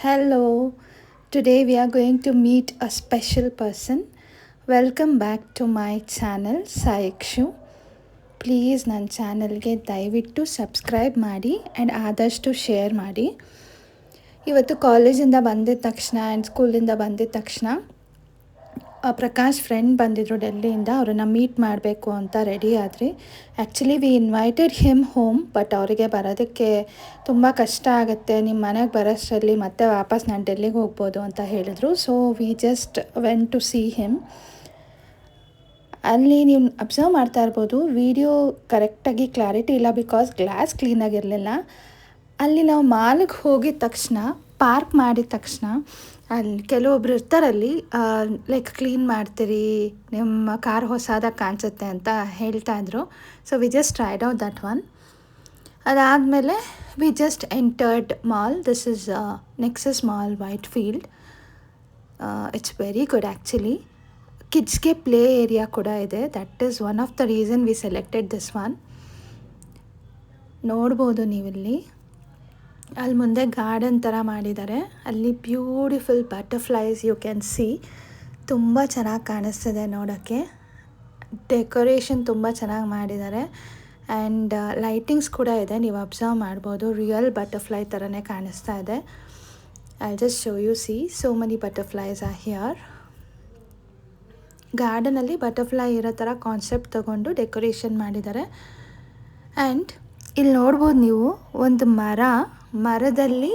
Hello, today we are going to meet a special person. Welcome back to my channel, Saikshu. Please ನನ್ನ ಚಾನಲ್ಗೆ ದಯವಿಟ್ಟು subscribe ಮಾಡಿ and ಆದಷ್ಟು share ಮಾಡಿ. ಇವತ್ತು ಕಾಲೇಜಿಂದ ಬಂದಿದ್ದ ತಕ್ಷಣ ಆ್ಯಂಡ್ ಸ್ಕೂಲಿಂದ ಬಂದಿದ್ದ ತಕ್ಷಣ ಪ್ರಕಾಶ್ ಫ್ರೆಂಡ್ ಬಂದಿದ್ದರು ಡೆಲ್ಲಿಯಿಂದ. ಅವ್ರನ್ನ ಮೀಟ್ ಮಾಡಬೇಕು ಅಂತ ರೆಡಿ ಆದ್ರಿ. Actually we invited him home, but ಅವರಿಗೆ ಬರೋದಕ್ಕೆ ತುಂಬ ಕಷ್ಟ ಆಗುತ್ತೆ, ನಿಮ್ಮ ಮನೆಗೆ ಬರೋಷ್ಟರಲ್ಲಿ ಮತ್ತೆ ವಾಪಸ್ ನಾನು ಡೆಲ್ಲಿಗೆ ಹೋಗ್ಬೋದು ಅಂತ ಹೇಳಿದ್ರು. So we just went to see him. ಅಲ್ಲಿ ನೀವು ಅಬ್ಸರ್ವ್ ಮಾಡ್ತಾ ಇರ್ಬೋದು, ವಿಡಿಯೋ ಕರೆಕ್ಟಾಗಿ ಕ್ಲಾರಿಟಿ ಇಲ್ಲ ಬಿಕಾಸ್ ಗ್ಲಾಸ್ ಕ್ಲೀನಾಗಿರಲಿಲ್ಲ. ಅಲ್ಲಿ ನಾವು ಮಾಲ್ಗೆ ಹೋಗಿದ ತಕ್ಷಣ, ಪಾರ್ಕ್ ಮಾಡಿದ ತಕ್ಷಣ ಅಲ್ಲಿ ಕೆಲವೊಬ್ರು ಇರ್ತಾರಲ್ಲಿ, ಲೈಕ್ ಕ್ಲೀನ್ ಮಾಡ್ತೀರಿ, ನಿಮ್ಮ ಕಾರ್ ಹೊಸದಾಗಿ ಕಾಣಿಸುತ್ತೆ ಅಂತ ಹೇಳ್ತಾಯಿದ್ರು. So we just tried out that one. ಅದಾದಮೇಲೆ we just entered mall. This is Nexus mall, Whitefield. It's very good actually. ಕಿಡ್ಸ್ಗೆ ಪ್ಲೇ ಏರಿಯಾ ಕೂಡ ಇದೆ. That is one of the reason we selected this one. ನೋಡ್ಬೋದು ನೀವಿಲ್ಲಿ. ಅಲ್ಲಿ ಮುಂದೆ garden ಥರ ಮಾಡಿದ್ದಾರೆ. ಅಲ್ಲಿ beautiful butterflies you can see. ತುಂಬ ಚೆನ್ನಾಗಿ ಕಾಣಿಸ್ತಿದೆ ನೋಡೋಕ್ಕೆ. ಡೆಕೋರೇಷನ್ ತುಂಬ ಚೆನ್ನಾಗಿ ಮಾಡಿದ್ದಾರೆ ಆ್ಯಂಡ್ ಲೈಟಿಂಗ್ಸ್ ಕೂಡ ಇದೆ, ನೀವು ಅಬ್ಸರ್ವ್ ಮಾಡ್ಬೋದು. ರಿಯಲ್ ಬಟರ್ಫ್ಲೈ ಥರನೇ ಕಾಣಿಸ್ತಾ ಇದೆ. I just show you see, so many butterflies are here. ಗಾರ್ಡನಲ್ಲಿ ಬಟರ್ಫ್ಲೈ ಇರೋ ಥರ ಕಾನ್ಸೆಪ್ಟ್ ತೊಗೊಂಡು ಡೆಕೋರೇಷನ್ ಮಾಡಿದ್ದಾರೆ. ಆ್ಯಂಡ್ ಇಲ್ಲಿ ನೋಡ್ಬೋದು ನೀವು, ಒಂದು ಮರದಲ್ಲಿ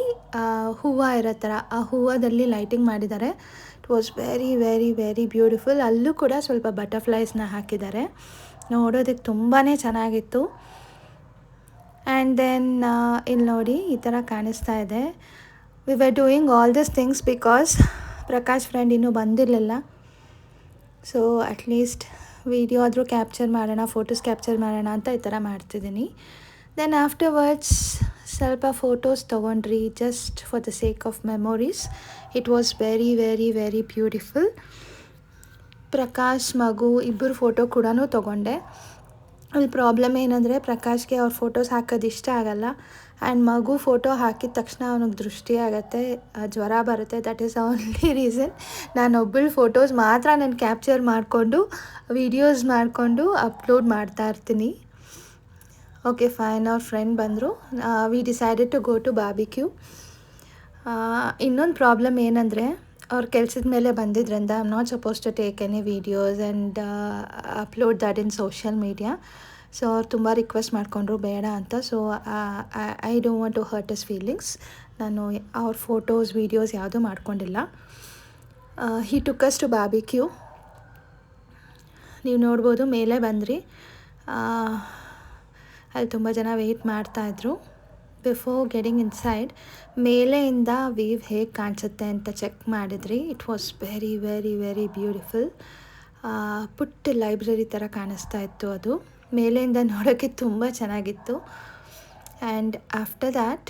ಹೂವು ಇರೋ ಥರ, ಆ ಹೂವದಲ್ಲಿ ಲೈಟಿಂಗ್ ಮಾಡಿದ್ದಾರೆ. It was very very very beautiful. ಅಲ್ಲೂ ಕೂಡ ಸ್ವಲ್ಪ ಬಟರ್ಫ್ಲೈಸ್ನ ಹಾಕಿದ್ದಾರೆ, ನೋಡೋದಕ್ಕೆ ತುಂಬಾ ಚೆನ್ನಾಗಿತ್ತು. ಆ್ಯಂಡ್ ದೆನ್ ಇಲ್ಲಿ ನೋಡಿ, ಈ ಥರ ಕಾಣಿಸ್ತಾ ಇದೆ. We were doing all this things because Prakash friend ಇನ್ನೂ ಬಂದಿರಲಿಲ್ಲ. ಸೊ ಅಟ್ಲೀಸ್ಟ್ ವಿಡಿಯೋ ಆದರೂ ಕ್ಯಾಪ್ಚರ್ ಮಾಡೋಣ, ಫೋಟೋಸ್ ಕ್ಯಾಪ್ಚರ್ ಮಾಡೋಣ ಅಂತ ಈ ಥರ ಮಾಡ್ತಿದ್ದೀನಿ. ದೆನ್ ಆಫ್ಟರ್ವರ್ಡ್ಸ್ ಸ್ವಲ್ಪ ಫೋಟೋಸ್ ತೊಗೊಂಡ್ರಿ, just for the sake of memories. It was very very very beautiful. Prakash ಮಗು ಇಬ್ಬರು ಫೋಟೋ ಕೂಡ ತೊಗೊಂಡೆ. ಅಲ್ಲಿ ಪ್ರಾಬ್ಲಮ್ ಏನಂದರೆ, ಪ್ರಕಾಶ್ಗೆ ಅವ್ರ ಫೋಟೋಸ್ ಹಾಕೋದು ಇಷ್ಟ ಆಗಲ್ಲ. ಆ್ಯಂಡ್ ಮಗು ಫೋಟೋ ಹಾಕಿದ ತಕ್ಷಣ ಅವನಿಗೆ ದೃಷ್ಟಿ ಆಗುತ್ತೆ, ಜ್ವರ ಬರುತ್ತೆ. That is the only reason. ನಾನೊಬ್ಬಳು ಫೋಟೋಸ್ ಮಾತ್ರ ನಾನು ಕ್ಯಾಪ್ಚರ್ ಮಾಡಿಕೊಂಡು ವೀಡಿಯೋಸ್ ಮಾಡಿಕೊಂಡು ಅಪ್ಲೋಡ್ ಮಾಡ್ತಾ ಇರ್ತೀನಿ. ಓಕೆ ಫೈನ್, ಅವ್ರ ಫ್ರೆಂಡ್ ಬಂದರು. We decided to go to barbecue. ಇನ್ನೊಂದು ಪ್ರಾಬ್ಲಮ್ ಏನಂದರೆ, ಅವ್ರ ಕೆಲಸದ ಮೇಲೆ ಬಂದಿದ್ದರಿಂದ I am not suppose to take any videos and upload that in social media. So ಅವ್ರು ತುಂಬ ರಿಕ್ವೆಸ್ಟ್ ಮಾಡಿಕೊಂಡ್ರು ಬೇಡ ಅಂತ. So I don't want to hurt his feelings. ನಾನು ಅವ್ರ ಫೋಟೋಸ್ ವೀಡಿಯೋಸ್ ಯಾವುದೂ ಮಾಡ್ಕೊಂಡಿಲ್ಲ. He took us to barbecue. ನೀವು ನೋಡ್ಬೋದು, ಮೇಲೆ ಬಂದ್ರಿ. ಅಲ್ಲಿ ತುಂಬ ಜನ ವೆಯ್ಟ್ ಮಾಡ್ತಾಯಿದ್ರು. ಬಿಫೋರ್ ಗೆಟಿಂಗ್ ಇನ್ಸೈಡ್, ಮೇಲೆಯಿಂದ ವೀವ್ ಹೇಗೆ ಕಾಣಿಸುತ್ತೆ ಅಂತ ಚೆಕ್ ಮಾಡಿದ್ರಿ. It was very very very beautiful. ಪುಟ್ಟ ಲೈಬ್ರರಿ ಥರ ಕಾಣಿಸ್ತಾ ಇತ್ತು ಅದು. ಮೇಲೆಯಿಂದ ನೋಡೋಕ್ಕೆ ತುಂಬ ಚೆನ್ನಾಗಿತ್ತು. And after that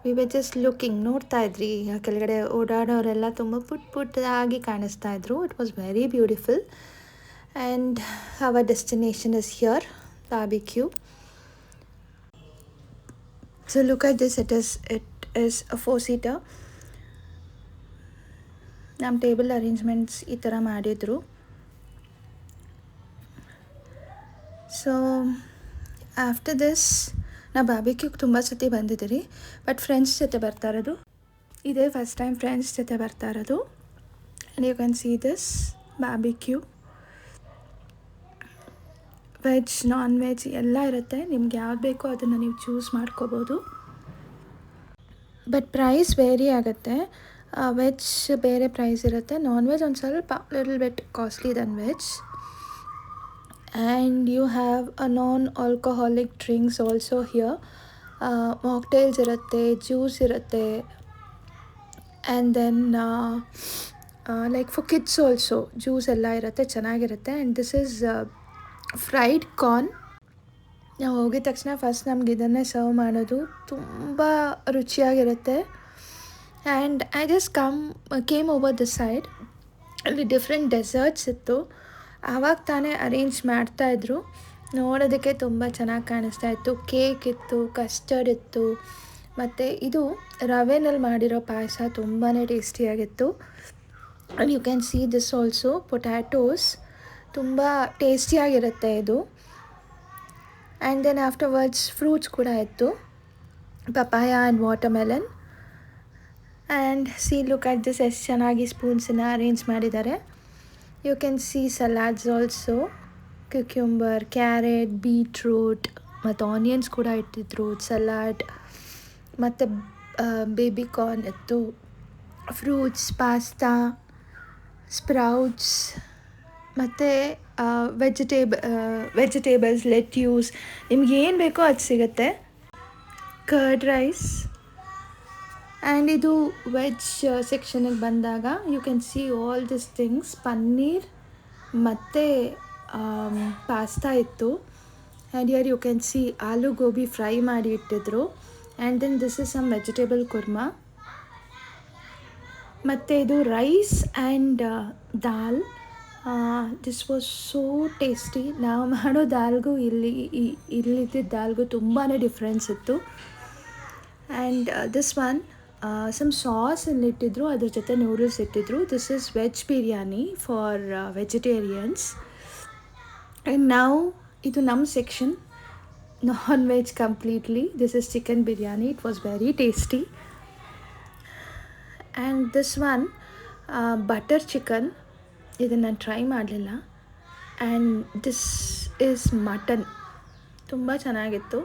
we were just looking, ನೋಡ್ತಾ ಇದ್ರಿ. ಕೆಳಗಡೆ ಓಡಾಡೋರೆಲ್ಲ ತುಂಬ ಪುಟ್ಟದಾಗಿ ಕಾಣಿಸ್ತಾ ಇದ್ರು. It was very beautiful. And our destination is here, barbecue. So look at this, it is a 4-seater. ನಮ್ಮ ಟೇಬಲ್ ಅರೇಂಜ್ಮೆಂಟ್ಸ್ ಈ ಥರ ಮಾಡಿದರು. ಸೊ ಆಫ್ಟರ್ ದಿಸ್, ನಾ ಬಾರ್ಬಿಕ್ಯೂಗೆ ತುಂಬ ಸತಿ ಬಂದಿದ್ದೀರಿ, ಬಟ್ ಫ್ರೆಂಡ್ಸ್ ಜೊತೆ ಬರ್ತಾ ಇರೋದು ಇದೇ ಫಸ್ಟ್ ಟೈಮ್. ಫ್ರೆಂಡ್ಸ್ ಜೊತೆ ಬರ್ತಾ ಇರೋದು. And you can see this barbecue. Veg, non veg ಎಲ್ಲ ಇರುತ್ತೆ. ನಿಮ್ಗೆ ಯಾವ್ದು ಬೇಕೋ ಅದನ್ನು ನೀವು ಚೂಸ್ ಮಾಡ್ಕೋಬೋದು. ಬಟ್ ಪ್ರೈಸ್ ವೇರಿ ಆಗುತ್ತೆ. ವೆಜ್ ಬೇರೆ ಪ್ರೈಸ್ ಇರುತ್ತೆ, ನಾನ್ ವೆಜ್ ಒಂದು ಸ್ವಲ್ಪ little bit costly then veg. And you have a non alcoholic drinks also here. Mocktails ಇರುತ್ತೆ, ಜ್ಯೂಸ್ ಇರುತ್ತೆ. And then like for kids also juice ಎಲ್ಲ ಇರುತ್ತೆ, ಚೆನ್ನಾಗಿರುತ್ತೆ. And this is fried corn. ನಾವು ಹೋಗಿದ ತಕ್ಷಣ ಫಸ್ಟ್ ನಮ್ಗೆ ಇದನ್ನೇ ಸರ್ವ್ ಮಾಡೋದು. ತುಂಬ ರುಚಿಯಾಗಿರುತ್ತೆ. And I just came over this side. ಅಲ್ಲಿ ಡಿಫ್ರೆಂಟ್ ಡೆಸರ್ಟ್ಸ್ ಇತ್ತು, ಆವಾಗ ತಾನೇ ಅರೇಂಜ್ ಮಾಡ್ತಾಯಿದ್ರು. ನೋಡೋದಕ್ಕೆ ತುಂಬ ಚೆನ್ನಾಗಿ ಕಾಣಿಸ್ತಾ ಇತ್ತು. ಕೇಕ್ ಇತ್ತು, ಕಸ್ಟರ್ಡ್ ಇತ್ತು, ಮತ್ತು ಇದು ರವೆನಲ್ಲಿ ಮಾಡಿರೋ ಪಾಯಸ ತುಂಬಾ ಟೇಸ್ಟಿಯಾಗಿತ್ತು. And you can see this also potatoes ತುಂಬ ಟೇಸ್ಟಿಯಾಗಿರುತ್ತೆ ಇದು. ಆ್ಯಂಡ್ ದೆನ್ ಆಫ್ಟರ್ವರ್ಡ್ಸ್ ಫ್ರೂಟ್ಸ್ ಕೂಡ ಇತ್ತು, papaya and watermelon. And see look at this, ಎಷ್ಟು ಚೆನ್ನಾಗಿ ಸ್ಪೂನ್ಸನ್ನು ಅರೇಂಜ್ ಮಾಡಿದ್ದಾರೆ. You can see salads also, cucumber, carrot, beetroot ಮತ್ತು ಆನಿಯನ್ಸ್ ಕೂಡ ಇಟ್ಟಿದ್ರು, ಸಲಾಡ್ ಮತ್ತು ಬೇಬಿ ಕಾರ್ನ್ ಇತ್ತು, ಫ್ರೂಟ್ಸ್, ಪಾಸ್ತಾ, ಸ್ಪ್ರೌಟ್ಸ್ ಮತ್ತು ವೆಜಿಟೇಬಲ್ಸ್, ಲೆಟ್ಯೂಸ್, ನಿಮ್ಗೆ ಏನು ಬೇಕೋ ಅದು ಸಿಗುತ್ತೆ, ಕರ್ಡ್ ರೈಸ್. ಆ್ಯಂಡ್ ಇದು ವೆಜ್ ಸೆಕ್ಷನಿಗೆ ಬಂದಾಗ you can see all this things, paneer ಮತ್ತು ಪಾಸ್ತಾ ಇತ್ತು. And here you can see aloo gobi fry ಮಾಡಿ ಇಟ್ಟಿದ್ರು. And then this is some vegetable kurma. ಮತ್ತು ಇದು rice and dal. This was so tasty. ನಾವು ಮಾಡೋ ದಾಲ್ಗೂ ಇಲ್ಲಿದ್ದ ದಾಲ್ಗೂ ತುಂಬಾ ಡಿಫ್ರೆನ್ಸ್ ಇತ್ತು. And this one some sauce ಇಟ್ಟಿದ್ರು, ಅದ್ರ ಜೊತೆ ನೂಡಲ್ಸ್ ಇಟ್ಟಿದ್ರು. This is veg biryani for vegetarians. And ನಾವು ಇದು ನಮ್ಮ section, non veg completely. This is chicken biryani. It was very tasty. And this one butter chicken, ಇದನ್ನು ನಾನು ಟ್ರೈ ಮಾಡಲಿಲ್ಲ. ಆ್ಯಂಡ್ ದಿಸ್ ಈಸ್ ಮಟನ್, ತುಂಬ ಚೆನ್ನಾಗಿತ್ತು.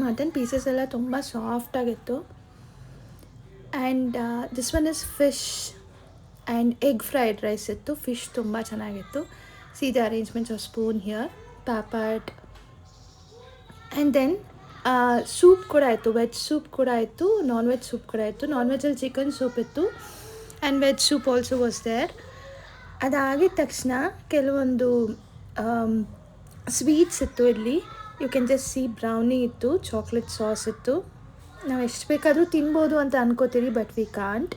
ಮಟನ್ ಪೀಸಸ್ ಎಲ್ಲ ತುಂಬ ಸಾಫ್ಟಾಗಿತ್ತು. And this one is fish and egg fried rice ಇತ್ತು. Fish ತುಂಬ ಚೆನ್ನಾಗಿತ್ತು. See the arrangements of spoon here, papad. And then soup ಕೂಡ ಇತ್ತು, ವೆಜ್ ಸೂಪ್ ಕೂಡ ಇತ್ತು, ನಾನ್ ವೆಜ್ ಸೂಪ್ ಕೂಡ ಇತ್ತು. ನಾನ್ ವೆಜ್ಜಲ್ಲಿ ಚಿಕನ್ ಸೂಪ್ ಇತ್ತು and veg soup also was there. ಅದಾಗಿದ ತಕ್ಷಣ ಕೆಲವೊಂದು ಸ್ವೀಟ್ಸ್ ಇತ್ತು ಇಲ್ಲಿ. You can just see brownie ಇತ್ತು, ಚಾಕ್ಲೇಟ್ ಸಾಸ್ ಇತ್ತು. ನಾವು ಎಷ್ಟು ಬೇಕಾದರೂ ತಿನ್ಬೋದು ಅಂತ ಅನ್ಕೋತೀವಿ, ಬಟ್ ವಿ ಕಾಂಟ್.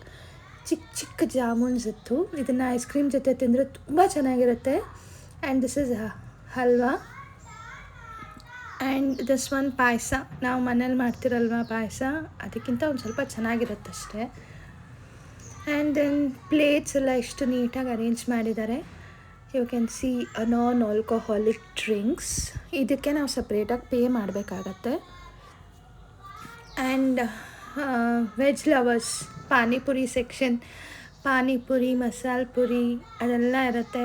ಚಿಕ್ಕ ಚಿಕ್ಕ ಜಾಮೂನ್ಸ್ ಇತ್ತು. ಇದನ್ನು ಐಸ್ ಕ್ರೀಮ್ ಜೊತೆ ತಿಂದರೆ ತುಂಬ ಚೆನ್ನಾಗಿರುತ್ತೆ. And this is halwa. And this one ಪಾಯಸ, ನಾವು ಮನೇಲಿ ಮಾಡ್ತಿರಲ್ವ ಪಾಯಸ, ಅದಕ್ಕಿಂತ ಒಂದು ಸ್ವಲ್ಪ ಚೆನ್ನಾಗಿರುತ್ತೆ ಅಷ್ಟೇ. ಆ್ಯಂಡ್ ದೆನ್ ಪ್ಲೇಟ್ಸ್ ಎಲ್ಲ ಎಷ್ಟು ನೀಟಾಗಿ ಅರೇಂಜ್ ಮಾಡಿದ್ದಾರೆ. You can see non alcoholic drinks. ಇದಕ್ಕೆ ನಾವು ಸಪ್ರೇಟಾಗಿ ಪೇ ಮಾಡಬೇಕಾಗತ್ತೆ. And veg lovers, panipuri section, panipuri, masala puri ಅದೆಲ್ಲ ಇರುತ್ತೆ.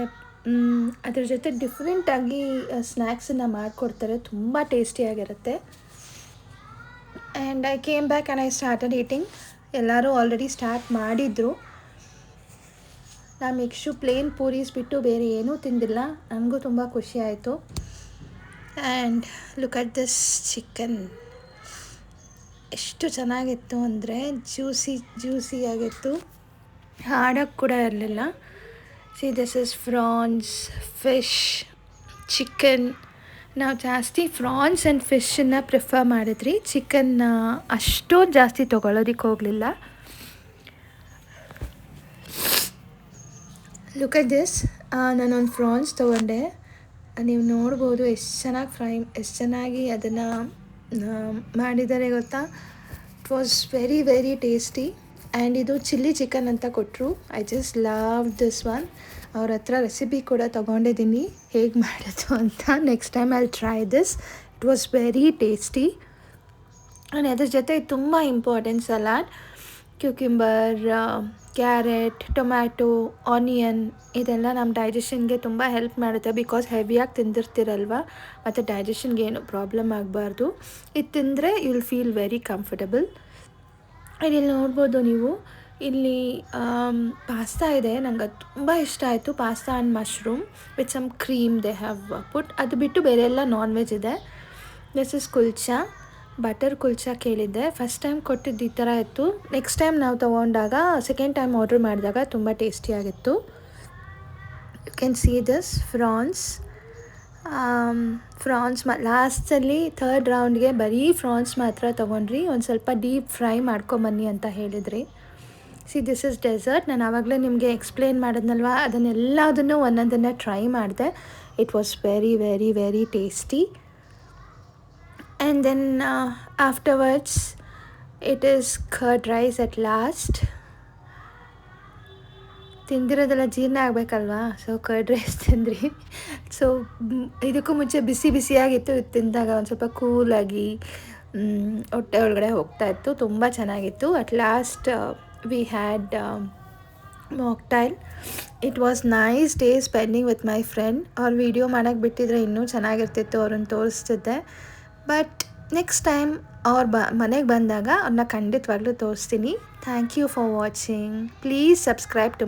ಅದ್ರ ಜೊತೆ ಡಿಫ್ರೆಂಟಾಗಿ ಸ್ನ್ಯಾಕ್ಸನ್ನು ಮಾಡಿಕೊಡ್ತಾರೆ, ತುಂಬ ಟೇಸ್ಟಿಯಾಗಿರುತ್ತೆ. And I came back and I started eating. ಎಲ್ಲರೂ ಆಲ್ರೆಡಿ ಸ್ಟಾರ್ಟ್ ಮಾಡಿದರು. ನಾನು ಮಿಕ್ಸು ಪ್ಲೇನ್ ಪೂರೀಸ್ ಬಿಟ್ಟು ಬೇರೆ ಏನೂ ತಿಂದಿಲ್ಲ. ನನಗೂ ತುಂಬ ಖುಷಿ ಆಯಿತು. And look at this chicken, ಎಷ್ಟು ಚೆನ್ನಾಗಿತ್ತು ಅಂದರೆ ಜ್ಯೂಸಿಯಾಗಿತ್ತು, ಹಾಡೋಕ್ಕೆ ಕೂಡ ಇರಲಿಲ್ಲ. C this is France, fish, chicken. ನಾವು ಜಾಸ್ತಿ ಫ್ರಾನ್ಸ್ ಆ್ಯಂಡ್ ಫಿಶನ್ನು ಪ್ರಿಫರ್ ಮಾಡಿದ್ರಿ. ಚಿಕನ್ನ ಅಷ್ಟೊಂದು ಜಾಸ್ತಿ ತೊಗೊಳೋದಕ್ಕೆ ಹೋಗಲಿಲ್ಲ. ಲುಕ್ ಅಟ್ ದಿಸ್, ನಾನೊಂದು ಫ್ರಾನ್ಸ್ ತೊಗೊಂಡೆ. ನೀವು ನೋಡ್ಬೋದು ಎಷ್ಟು ಚೆನ್ನಾಗಿ ಅದನ್ನು ಮಾಡಿದ್ದಾರೆ ಗೊತ್ತಾ. It was very very tasty. And ಇದು ಚಿಲ್ಲಿ ಚಿಕನ್ ಅಂತ ಕೊಟ್ಟರು. I just love this one. ಅವ್ರ ಹತ್ರ ರೆಸಿಪಿ ಕೂಡ ತೊಗೊಂಡಿದ್ದೀನಿ ಹೇಗೆ ಮಾಡೋದು ಅಂತ. Next time I will try this. It was very tasty. And ಅದ್ರ ಜೊತೆ ತುಂಬ important salad, cucumber, carrot, tomato, onion, ಇದೆಲ್ಲ ನಮ್ಮ ಡೈಜೆಷನ್ಗೆ ತುಂಬ ಹೆಲ್ಪ್ ಮಾಡುತ್ತೆ. ಬಿಕಾಸ್ ಹೆವಿಯಾಗಿ ತಿಂದಿರ್ತೀರಲ್ವ, ಮತ್ತು ಡೈಜೆಷನ್ಗೆ ಏನು ಪ್ರಾಬ್ಲಮ್ ಆಗಬಾರ್ದು. ಇದು ತಿಂದರೆ you will feel very comfortable. ಇಲ್ಲಿ ನೋಡ್ಬೋದು ನೀವು, ಇಲ್ಲಿ ಪಾಸ್ತಾ ಇದೆ. ನಂಗೆ ಅದು ತುಂಬ ಇಷ್ಟ ಆಯಿತು. Pasta and mushroom with some cream they have put. ಅದು ಬಿಟ್ಟು ಬೇರೆ ಎಲ್ಲ ನಾನ್ ವೆಜ್ ಇದೆ. This is kulcha, butter kulcha ಕೇಳಿದ್ದೆ. ಫಸ್ಟ್ ಟೈಮ್ ಕೊಟ್ಟಿದ್ದು ಈ ಥರ ಇತ್ತು. ನೆಕ್ಸ್ಟ್ ಟೈಮ್ ನಾವು ತೊಗೊಂಡಾಗ, ಸೆಕೆಂಡ್ ಟೈಮ್ ಆರ್ಡ್ರ್ ಮಾಡಿದಾಗ ತುಂಬ ಟೇಸ್ಟಿಯಾಗಿತ್ತು. You can see this prawns. ಲಾಸ್ಟಲ್ಲಿ ಥರ್ಡ್ ರೌಂಡ್ಗೆ ಬರೀ ಫ್ರಾನ್ಸ್ ಮಾತ್ರ ತೊಗೊಂಡ್ರಿ. ಒಂದು ಸ್ವಲ್ಪ ಡೀಪ್ ಫ್ರೈ ಮಾಡ್ಕೊಂಬನ್ನಿ ಅಂತ ಹೇಳಿದ್ರಿ. See this is dessert. ನಾನು ಆವಾಗಲೇ ನಿಮಗೆ ಎಕ್ಸ್ಪ್ಲೇನ್ ಮಾಡಿದ್ನಲ್ವ, ಅದನ್ನೆಲ್ಲದನ್ನು ಒಂದೊಂದನ್ನು ಟ್ರೈ ಮಾಡಿದೆ. It was very very very tasty. And then afterwards it is curd rice at last. ತಿಂದಿರೋದೆಲ್ಲ ಜೀರ್ಣ ಆಗಬೇಕಲ್ವಾ, ಸೊ ಕರ್ಡ್ ರೈಸ್ ತಿಂದ್ರಿ. ಸೊ ಇದಕ್ಕೂ ಮುಂಚೆ ಬಿಸಿ ಬಿಸಿಯಾಗಿತ್ತು, ಇದು ತಿಂದಾಗ ಒಂದು ಸ್ವಲ್ಪ ಕೂಲಾಗಿ ಹೊಟ್ಟೆ ಒಳಗಡೆ ಹೋಗ್ತಾಯಿತ್ತು, ತುಂಬ ಚೆನ್ನಾಗಿತ್ತು. At last we had mocktail. It was nice day spending with my friend. ಅವ್ರು ವೀಡಿಯೋ ಮಾಡೋಕ್ಕೆ ಬಿಟ್ಟಿದ್ರೆ ಇನ್ನೂ ಚೆನ್ನಾಗಿರ್ತಿತ್ತು, ಅವ್ರನ್ನ ತೋರಿಸ್ತಿದ್ದೆ. ಬಟ್ ನೆಕ್ಸ್ಟ್ ಟೈಮ್ ಅವ್ರು ಮನೆಗೆ ಬಂದಾಗ ಅವ್ರನ್ನ ಖಂಡಿತವಾಗ್ಲೂ ತೋರಿಸ್ತೀನಿ. Thank you for watching. Please subscribe to